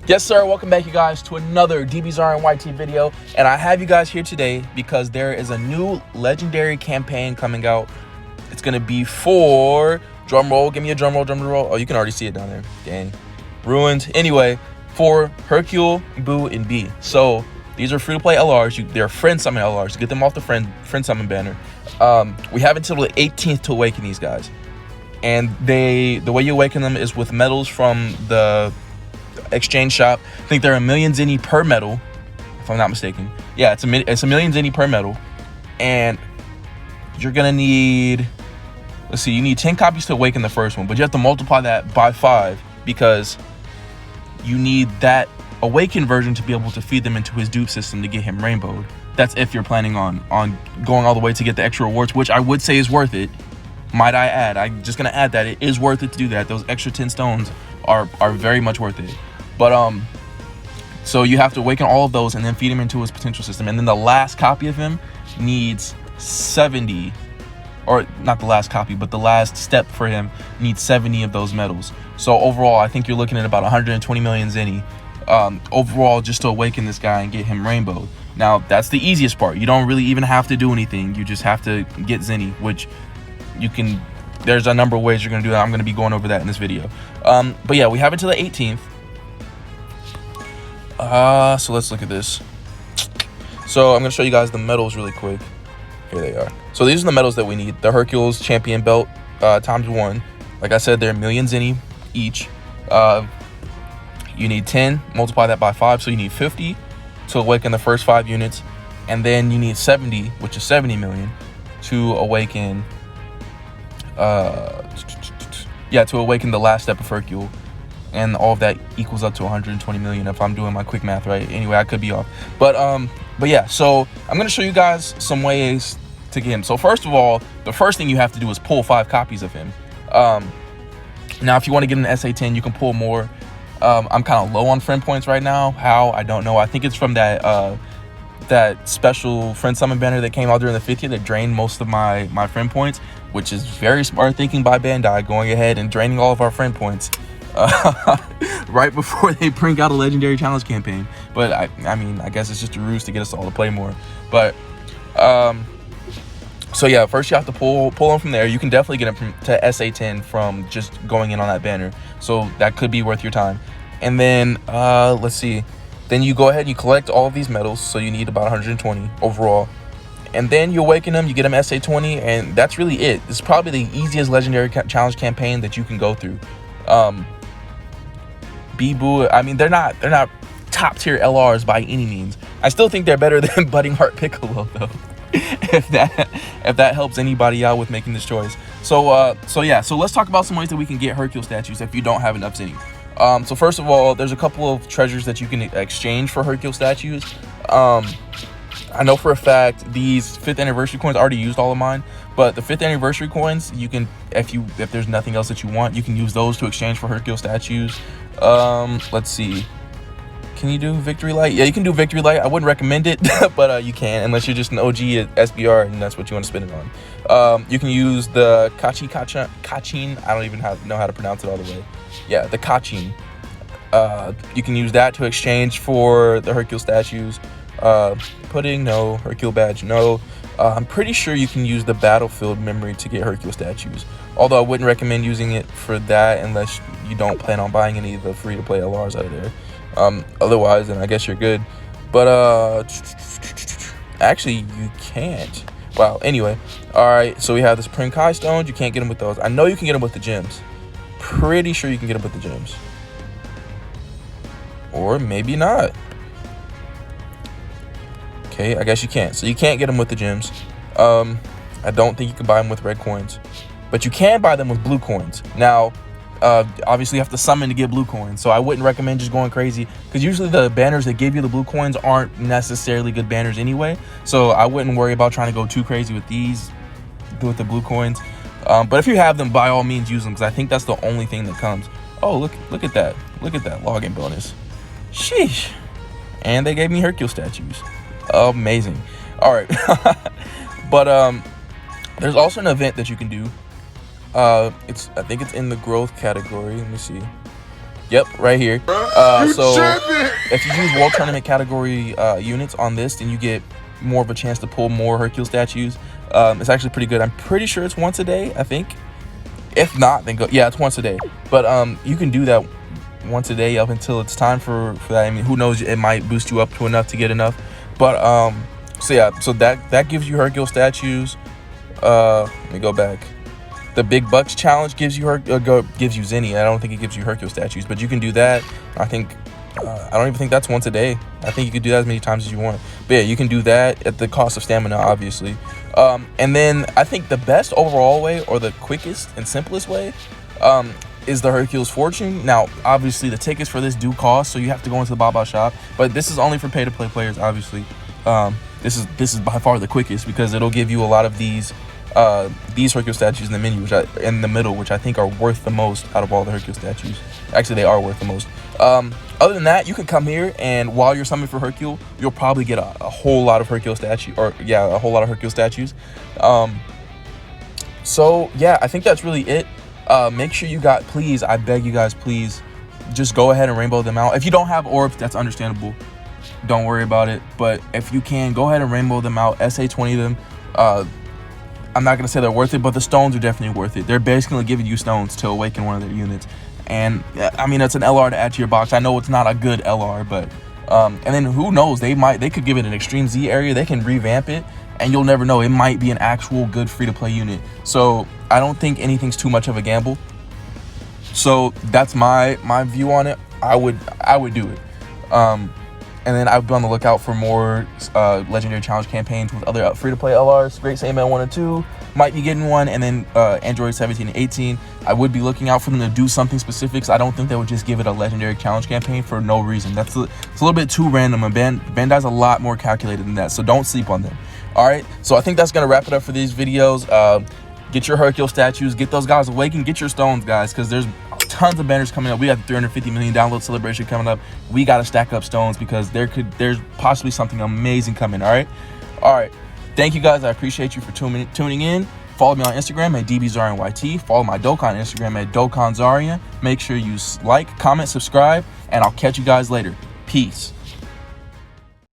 Yes, sir. Welcome back, you guys, to another DBZR and YT video. And I have you guys here today because there is a new legendary campaign coming out. It's going to be for, drum roll, give me a drum roll. Oh, you can already see it down there. Dang. Ruined. Anyway, for Hercule, Boo, and B. So these are free-to-play LRs. They're friend summon LRs. Get them off the friend summon banner. We have until the 18th to awaken these guys. And the way you awaken them is with medals from the exchange shop. I think they're a million zenny per medal, if I'm not mistaken. Yeah, it's a million zenny per medal. And you're gonna need, let's see, you need 10 copies to awaken the first one, but you have to multiply that by 5 because you need that awakened version to be able to feed them into his dupe system to get him rainbowed. That's if you're planning on going all the way to get the extra rewards, which I would say is worth it. Might I add, I'm just gonna add that it is worth it to do that. Those extra 10 stones are very much worth it. But so you have to awaken all of those and then feed him into his potential system. And then the last copy of him needs 70, or not the last copy, but the last step for him needs 70 of those medals. So overall, I think you're looking at about 120 million zenny overall just to awaken this guy and get him rainbowed. Now, that's the easiest part. You don't really even have to do anything. You just have to get zenny, which you can, there's a number of ways you're gonna do that. I'm gonna be going over that in this video. But yeah, we have until the 18th. So let's look at this. So I'm gonna show you guys the medals really quick. Here they are. So these are the medals that we need. The Hercules champion belt ×1. Like I said, they're a million zenny each. You need 10, multiply that by 5, so you need 50 to awaken the first 5 units, and then you need 70, which is 70 million, to awaken to awaken the last step of Hercule. And all of that equals up to 120 million if I'm doing my quick math right. Anyway, I could be off. But yeah, so I'm gonna show you guys some ways to get him. So first of all, the first thing you have to do is pull 5 copies of him. Now if you want to get an SA10, you can pull more. I'm kind of low on friend points right now. How? I don't know. I think it's from that that special friend summon banner that came out during the 5th year that drained most of my friend points, which is very smart thinking by Bandai, going ahead and draining all of our friend points right before they bring out a legendary challenge campaign. But I mean, I guess it's just a ruse to get us all to play more. But so yeah, first you have to pull them from there. You can definitely get them to SA10 from just going in on that banner, so that could be worth your time. And then let's see, then you go ahead and you collect all of these medals, so you need about 120 overall. And then you awaken them, you get them SA20, and that's really it. It's probably the easiest legendary challenge campaign that you can go through. Boo, I mean, they're not top tier LRs by any means. I still think they're better than Budding Heart Piccolo though. if that helps anybody out with making this choice. So yeah, so let's talk about some ways that we can get Hercule statues if you don't have enough zenny. So first of all, there's a couple of treasures that you can exchange for Hercule statues. I know for a fact these 5th anniversary coins, I already used all of mine, but the 5th anniversary coins, you can, if there's nothing else that you want, you can use those to exchange for Hercule statues. Let's see, can you do Victory Light? Yeah, you can do Victory Light. I wouldn't recommend it, but you can, unless you're just an OG at SBR and that's what you want to spend it on. You can use the Kachin. I don't even know how to pronounce it all the way. Yeah, the Kachin. You can use that to exchange for the Hercule statues. Pudding, no. Hercule badge, no. I'm pretty sure you can use the battlefield memory to get Hercule statues, although I wouldn't recommend using it for that unless you don't plan on buying any of the free-to-play LRs out of there. Otherwise, then I guess you're good. But actually you can't. Wow. Anyway, all right, so we have the Prinkai stones. You can't get them with those. I know you can get them with the gems. Pretty sure you can get them with the gems, or maybe not. Okay, I guess you can't. So you can't get them with the gems. I don't think you can buy them with red coins, but you can buy them with blue coins. Now, obviously you have to summon to get blue coins, so I wouldn't recommend just going crazy, because usually the banners that give you the blue coins aren't necessarily good banners anyway. So I wouldn't worry about trying to go too crazy with these, with the blue coins. But if you have them, by all means use them, because I think that's the only thing that comes. Oh, look at that. Look at that login bonus. Sheesh. And they gave me Hercule statues. Amazing. All right. But there's also an event that you can do. I think it's in the growth category. Let me see. Yep, right here. So if you use World Tournament category units on this, then you get more of a chance to pull more Hercule statues. It's actually pretty good. I'm pretty sure it's once a day, I think. If not, then go. Yeah, it's once a day. But you can do that once a day up until it's time for that. I mean, who knows? It might boost you up to enough to get enough. But so yeah, so that gives you Hercule statues. Let me go back. The Big Bucks challenge gives you gives you Zinni. I don't think it gives you Hercule statues, but you can do that. I think I don't even think that's once a day. I think you could do that as many times as you want. But yeah, you can do that at the cost of stamina, obviously. And then I think the best overall way, or the quickest and simplest way, is the Hercules Fortune. Now, obviously, the tickets for this do cost, so you have to go into the Baba shop. But this is only for pay-to-play players, obviously. This is by far the quickest because it'll give you a lot of these Hercule statues in the menu, in the middle, which I think are worth the most out of all the Hercule statues. Actually, they are worth the most. Other than that, you can come here, and while you're summoning for Hercule, you'll probably get a whole lot of Hercule statues, a whole lot of Hercule statues. So yeah, I think that's really it. Make sure you please, I beg you guys, please, just go ahead and rainbow them out. If you don't have orbs, that's understandable. Don't worry about it. But if you can, go ahead and rainbow them out. SA20 them. I'm not going to say they're worth it, but the stones are definitely worth it. They're basically giving you stones to awaken one of their units. And, I mean, it's an LR to add to your box. I know it's not a good LR, but... and then who knows? They could give it an Extreme Z area. They can revamp it, and you'll never know. It might be an actual good free-to-play unit. So, I don't think anything's too much of a gamble. So, that's my view on it. I would do it. And then I've been on the lookout for more Legendary Challenge campaigns with other free-to-play LRs. Great Saiyaman 1 and 2 might be getting one, and then Android 17 and 18. I would be looking out for them to do something specific. So I don't think they would just give it a Legendary Challenge campaign for no reason. It's a little bit too random, and Bandai's a lot more calculated than that, so don't sleep on them. All right, so I think that's going to wrap it up for these videos. Get your Hercule statues, get those guys awakened, get your stones, guys, because there's tons of banners coming up. We got the 350 million download celebration coming up. We got to stack up stones because there's possibly something amazing coming. All right, thank you guys. I appreciate you for tuning in. Follow me on Instagram at dbzarianyt. Follow my Dokkan on Instagram at dokanzarian. Make sure you like, comment, subscribe, and I'll catch you guys later. Peace.